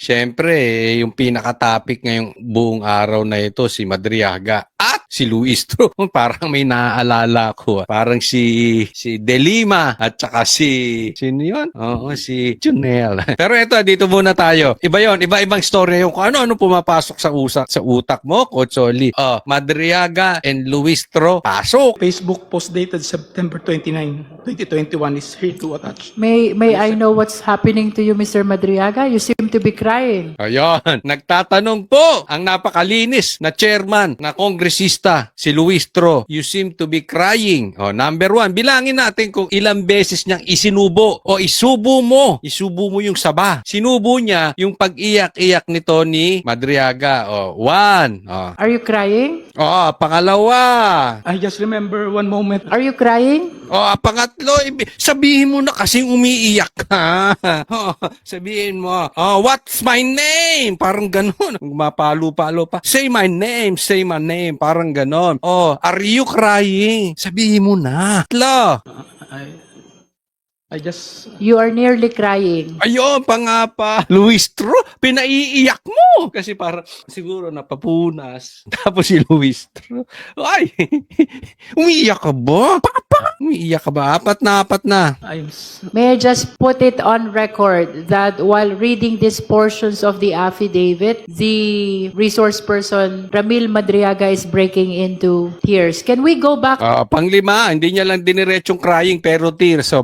Siyempre, yung pinaka-topic ngayong buong araw na ito, si Madriaga at si Luistro. Parang may naaalala ko. Parang si De Lima at saka sino yun? Oo, si Junel. Pero ito, dito muna tayo. Iba yon, iba-ibang story yung kung ano pumapasok sa utak mo, Coach Oli. Madriaga and Luistro, pasok. Facebook post dated September 29, 2021 is here to attach. May I know what's happening to you, Mr. Madriaga? You seem to be crying. Ayun, nagtatanong po ang napakalinis na chairman na kongresista, si Luistro. You seem to be crying. Number 1, bilangin natin kung ilang beses niyang isinubo o isubo mo yung saba. Sinubo niya yung pag-iyak-iyak nito ni Madriaga. 1. Are you crying? Pangalawa. I just remember one moment. Are you crying? Pangatlo, sabihin mo na kasing umiiyak ka. Sabihin mo, what's my name? Parang ganon. Mapalo-palo pa. Say my name, parang ganon. Are you crying? Sabihin mo na. Tatlo. I just... You are nearly crying. Ayun, pangapa. Luistro, pinaiiyak mo. Kasi parang siguro napapunas. Tapos si Luistro, ay, umiiyak ka ba? Umiiyak ka ba? Apat na. May I just put it on record that while reading these portions of the affidavit, the resource person, Ramil Madriaga, is breaking into tears. Can we go back? Panglima, hindi niya lang diniretsong crying pero tears. So,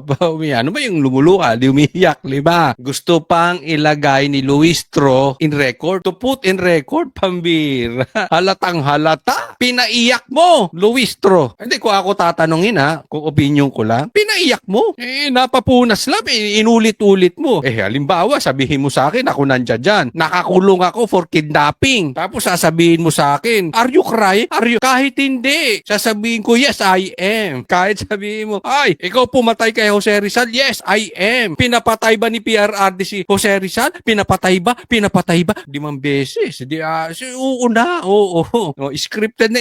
ano ba yung lumuluha? Di umiiyak, 5. Gusto pang ilagay ni Luistro in record. To put in record, pambira. Halatang halata. Pinaiyak mo, Luistro. Hindi ko ako tatanungin kung opinion ko lang. Pinaiyak mo. Napapunas lang. Inulit-ulit mo. Halimbawa, sabihin mo sa akin, ako nandiyan dyan. Nakakulong ako for kidnapping. Tapos sasabihin mo sa akin, are you crying? Kahit hindi. Sasabihin ko, yes, I am. Kahit sabihin mo, ay, ikaw pumatay kay Jose Rizal. Yes, I am. Pinapatay ba ni PRRD si Jose Rizal? Pinapatay ba? 5 beses. Oo na. Oo. Scripted.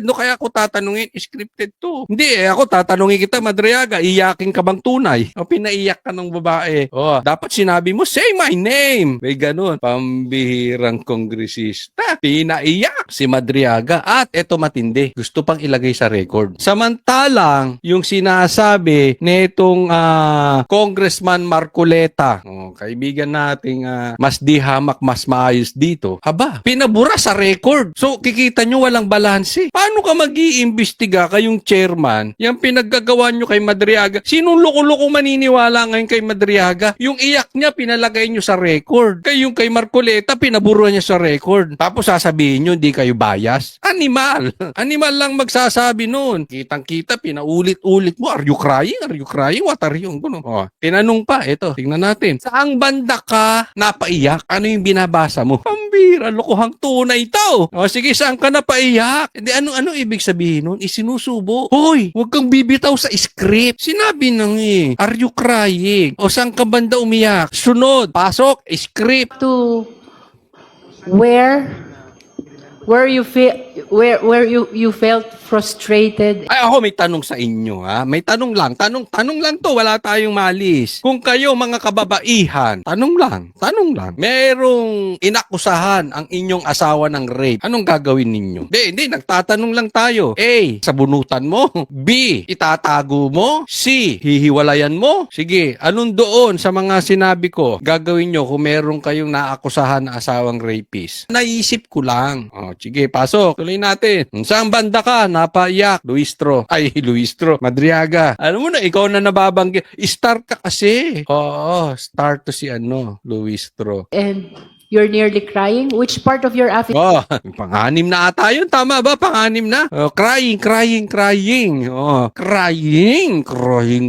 No, kaya ako tatanungin, scripted to. Hindi, ako tatanungin kita, Madriaga, iyakin ka bang tunay? Pinaiyak ka ng babae. Dapat sinabi mo, say my name. May ganun. Pambihirang kongresista. Pinaiyak si Madriaga. At eto matindi. Gusto pang ilagay sa record. Samantalang, yung sinasabi netong Congressman Marcoleta, kaibigan nating mas di hamak, mas maayos dito, pinabura sa record. So, kikita nyo walang balanse. Paano ka mag-iimbestiga kayong chairman, yung pinaggagawa nyo kay Madriaga? Sinong loko-loko maniniwala ngayon kay Madriaga? Yung iyak niya, pinalagay nyo sa record. Kayong kay Marcoleta, pinabura niya sa record. Tapos sasabihin nyo, hindi kayo bias? Animal. Animal lang magsasabi nun. Kitang-kita, pinaulit-ulit mo. Are you crying? What are you? Tinanong pa, ito, tingnan natin. Saang banda ka napaiyak? Ano yung binabasa mo? Pambira, lokohang tunay ito. Sige, saan ka napaiyak? Hindi, ano ibig sabihin nun? Isinusubo. Hoy, huwag kang bibitaw sa script. Sinabi nang are you crying? Saan ka banda umiyak? Sunod, pasok, script. To where you felt frustrated. Ay, ako may tanong sa inyo, May tanong lang. Tanong lang to. Wala tayong malis. Kung kayo, mga kababaihan, tanong lang. Merong inakusahan ang inyong asawa ng rape. Anong gagawin ninyo? Hindi. Nagtatanong lang tayo. A, sabunutan mo. B, itatago mo. C, hihiwalayan mo. Sige, anong doon sa mga sinabi ko gagawin nyo kung meron kayong naakusahan na asawang rapist? Naisip ko lang. Sige, pasok. Tuloy natin. Saan banda ka? Napaiyak. Luistro. Madriaga. Alam mo na, ikaw na nababanggit. Start ka kasi. Start to si Luistro. And you're nearly crying. Which part of your affidavit? Pang-anim na ata yun. Tama ba? Pang-anim na. Crying. Crying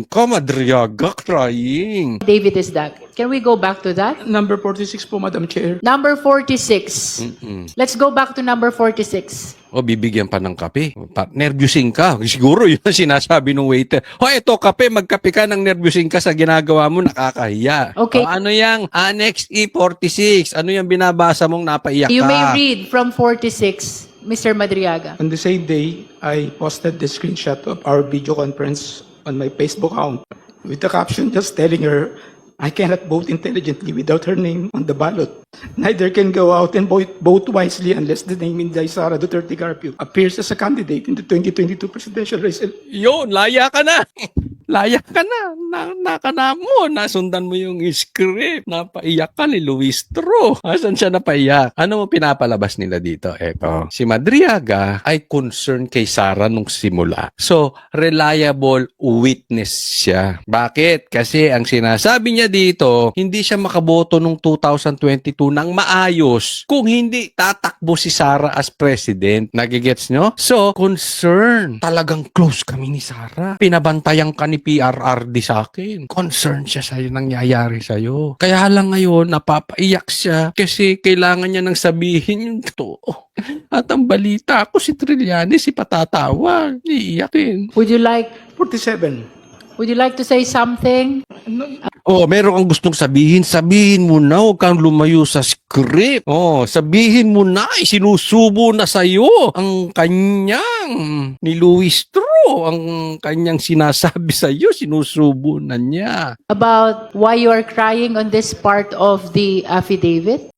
ka, Madriaga. Crying. David is that. Can we go back to that? Number 46 po, Madam Chair. Number 46. Let's go back to number 46. Bibigyan pa ng kape. Nervyusin ka. Siguro yun ang sinasabi ng waiter. Eto kape, magkape ka ng nervyusin ka sa ginagawa mo, nakakahiya. Okay. Ano yung Annex E46? Ano yung binabasa mong napaiyak ka? You may read from 46, Mr. Madriaga. On the same day, I posted the screenshot of our video conference on my Facebook account with the caption just telling her I cannot vote intelligently without her name on the ballot. Neither can go out and vote wisely unless the name Inday Sara Duterte Carpio appears as a candidate in the 2022 presidential race. Yun, laya ka na. Laya ka na. Nakana mo. Nasundan mo yung script. Napaiyak ka ni Luistro. Asan siya napaiyak? Ano mo pinapalabas nila dito? Eto. Si Madriaga ay concerned kay Sara nung simula. So, reliable witness siya. Bakit? Kasi ang sinasabi niya dito, hindi siya makaboto nung 2022 ng maayos kung hindi tatakbo si Sara as president. Nagigets nyo? So, concern. Talagang close kami ni Sara. Pinabantayan ka ni PRRD sa akin. Concern siya sa'yo, nangyayari sa'yo. Kaya lang ngayon, napapaiyak siya kasi kailangan niya nang sabihin yung totoo. At ang balita ako, si Trillanes, si patatawa. Iiyak din. Would you like 47. to say something? Oh, meron kang gustong sabihin, sabihin mo na, huwag kang lumayo sa script. Oh, sabihin mo na, sinusubo na sa'yo ang kanyang ni Luistro, ang kanyang sinasabi sa'yo, sinusubo na niya. About why you are crying on this part of the affidavit?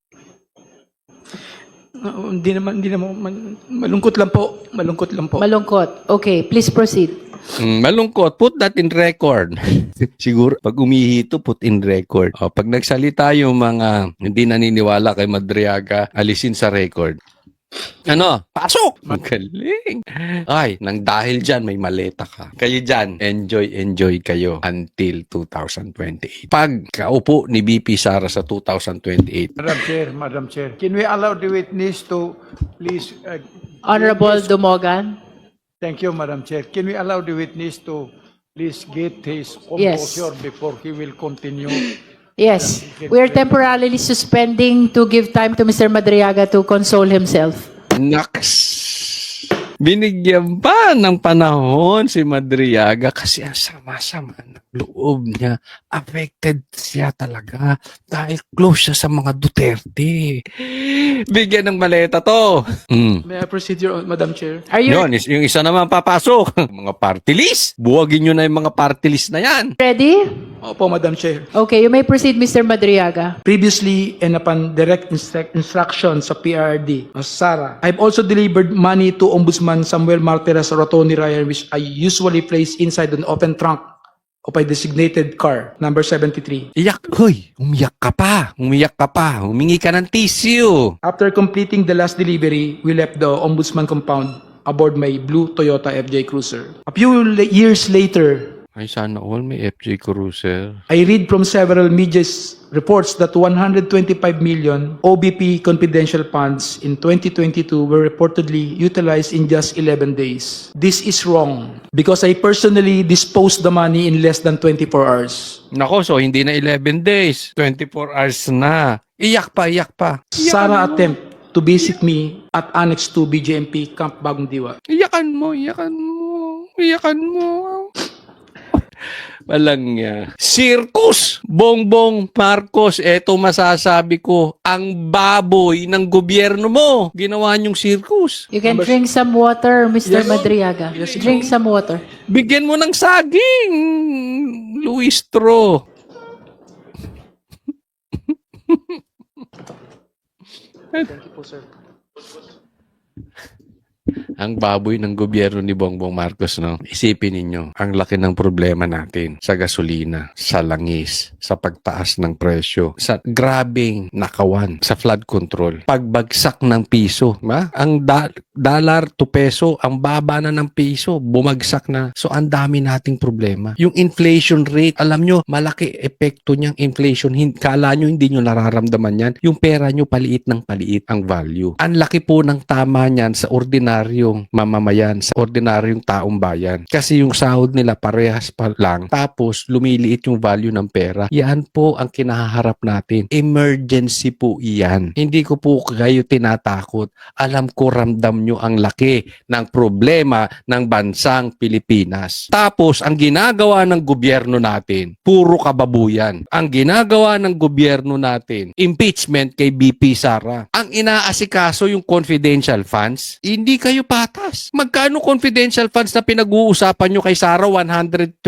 Hindi naman, malungkot lang po. Malungkot. Okay, please proceed. Malungkot, put that in record. Siguro, pag umihito, put in record. O, pag nagsalita yung mga hindi naniniwala kay Madriaga, alisin sa record. Ano? Pasok! Magaling! Ay, nang dahil dyan, may maleta ka. Kayo dyan, enjoy kayo until 2028. Pag kaupo ni BP Sara sa 2028, Madam Chair, can we allow the witness to please? Honorable Dumogan? Thank you, Madam Chair. Can we allow the witness to please get his Yes. composure before he will continue? Yes. We are temporarily suspending to give time to Mr. Madriaga to console himself. naks! Binigyan pa ng panahon si Madriaga kasi ang sama-sama ng loob niya. Affected siya talaga dahil close siya sa mga Duterte. Bigyan ng maleta to. May I proceed, Madam Chair? Are you Yun, yung isa naman papasok. Mga party list. Buwagin nyo na yung mga party list na yan. ready? Opo, Madam Chair. Okay, you may proceed, Mr. Madriaga. Previously and upon direct instructions sa PRD, Sara, I've also delivered money to Ombudsman Samuel Martires Rotoni Ryan, which I usually place inside an open trunk of a designated car, number 73. Iyak. Hoy, umiyak ka pa. Humingi ka ng tissue. After completing the last delivery, we left the Ombudsman compound aboard my blue Toyota FJ Cruiser. A few years later, Ay, sana all may FJ Cruiser. I read from several media reports that 125 million OBP confidential funds in 2022 were reportedly utilized in just 11 days. This is wrong because I personally disposed the money in less than 24 hours. Nako, so hindi na 11 days. 24 hours na. Iyak pa. Sara attempt to visit me at Annex 2 BJMP Camp Bagong Diwa. Iyakan mo. Walang circus! Bongbong Marcos, eto masasabi ko, ang baboy ng gobyerno mo. Ginawa niyong circus. You can drink some water, Mr. Madriaga. Drink some water. Bigyan mo ng saging, Luistro. Thank you po, sir. Ang baboy ng gobyerno ni Bongbong Marcos, no? Isipin ninyo, ang laki ng problema natin sa gasolina, sa langis, sa pagtaas ng presyo, sa grabing nakawan, sa flood control, pagbagsak ng piso, ba? Ang dollar to peso, ang baba na ng piso, bumagsak na. So, ang dami nating problema. Yung inflation rate, alam nyo, malaki epekto niyang inflation. Kala nyo, hindi nyo nararamdaman yan. Yung pera nyo, paliit ng paliit ang value. Ang laki po ng tama niyan sa ordinaryong mamamayan, sa ordinaryong taong bayan. Kasi yung sahod nila parehas pa lang, tapos lumiliit yung value ng pera. Yan po ang kinaharap natin. Emergency po iyan. Hindi ko po kayo tinatakot. Alam ko, ramdam nyo ang laki ng problema ng bansang Pilipinas. Tapos, ang ginagawa ng gobyerno natin, puro kababuyan. Ang ginagawa ng gobyerno natin, impeachment kay BP Sara. Ang inaasikaso yung confidential funds, hindi kayo patas. Magkano confidential funds na pinag-uusapan nyo kay Sara? 125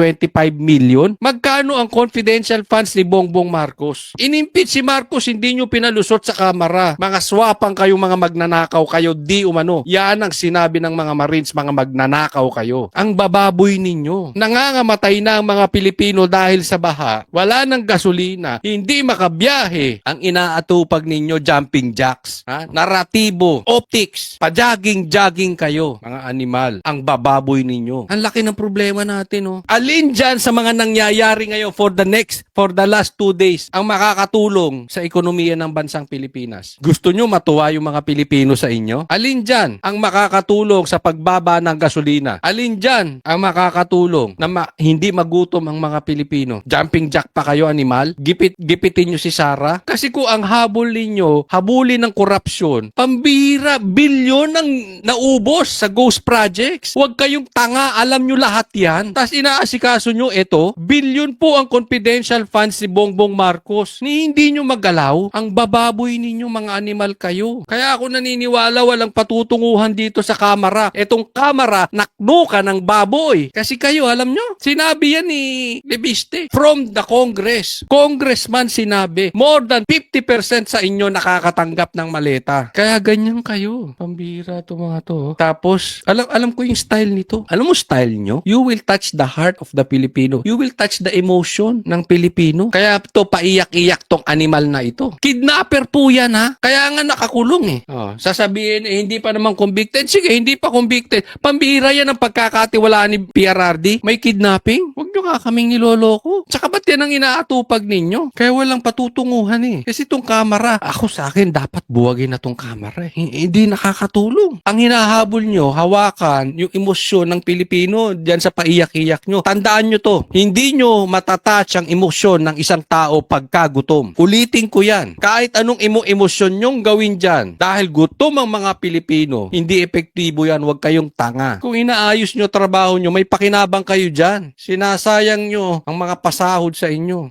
million? Magkano ang confidential funds ni Bongbong Marcos? Inimpeach si Marcos, hindi nyo pinalusot sa kamara. Mga swapang kayo, mga magnanakaw kayo, di umano. Yan ang sinabi ng mga Marines, mga magnanakaw kayo. Ang bababoy ninyo. Nangangamatay na ang mga Pilipino dahil sa baha. Wala ng gasolina. Hindi makabiyahe. Ang inaatupag ninyo, jumping jacks. Naratibo, optics, pa-jogging kayo. Mga animal. Ang bababoy ninyo. Ang laki ng problema natin, oh. Alin dyan sa mga nangyayari ngayon for the last 2 days ang makakatulong sa ekonomiya ng bansang Pilipinas? Gusto nyo matuwa yung mga Pilipino sa inyo? Alin dyan ang makakatulong sa pagbaba ng gasolina? Alin dyan ang makakatulong na hindi magutom ang mga Pilipino? Jumping jack pa kayo, animal? Gipitin nyo si Sara? Kasi kung ang habol ninyo, habulin ng korupsyon, pambira, bilyon ang naubos sa ghost projects. Huwag kayong tanga, alam nyo lahat yan. Tapos inaasikaso nyo ito, bilyon po ang confidential funds ni Bongbong Marcos. Hindi nyo magalaw, ang bababoy ninyo, mga animal kayo. Kaya ako naniniwala walang patutunguhan dito sa kamara. Etong kamara, naknuka ng baboy. Kasi kayo, alam nyo, sinabi yan ni Lebiste from the Congress. Congressman sinabi, more than 50% sa inyo nakakatanggap ng maleta. Kaya ganyan kayo. Pambira to mga to. Tapos, alam ko yung style nito. Alam mo style nyo? You will touch the heart of the Filipino. You will touch the emotion ng Pilipino. Kaya to paiyak-iyak tong animal na ito. Kidnapper po yan, ha? Kaya nga nakakulong eh. Sasabihin hindi pa naman convicted. Sige, hindi pa convicted. Pambira yan ang pagkakatiwalaan ni PRRD. May kidnapping? Huwag nyo nga kaming niloloko. Tsaka ba't yan ang inaatupag ninyo? Kaya walang patutunguhan eh. Kasi tong kamera, ako sa akin dapat buwagin na tong kamera eh. Hindi nakakatulong. Ang hinahabol nyo, hawakan yung emosyon ng Pilipino dyan sa paiyak-iyak nyo. Tandaan nyo to, hindi nyo matatouch ang emosyon ng isang tao pagkagutom. Ulitin ko yan. Kahit anong emosyon nyong gawin dyan, dahil gutom ang mga Pilipino, hindi epektibo yan. Huwag kayong tanga. Kung inaayos nyo trabaho nyo, may pakinabang kayo dyan. Sinasayang nyo ang mga pasahod sa inyo.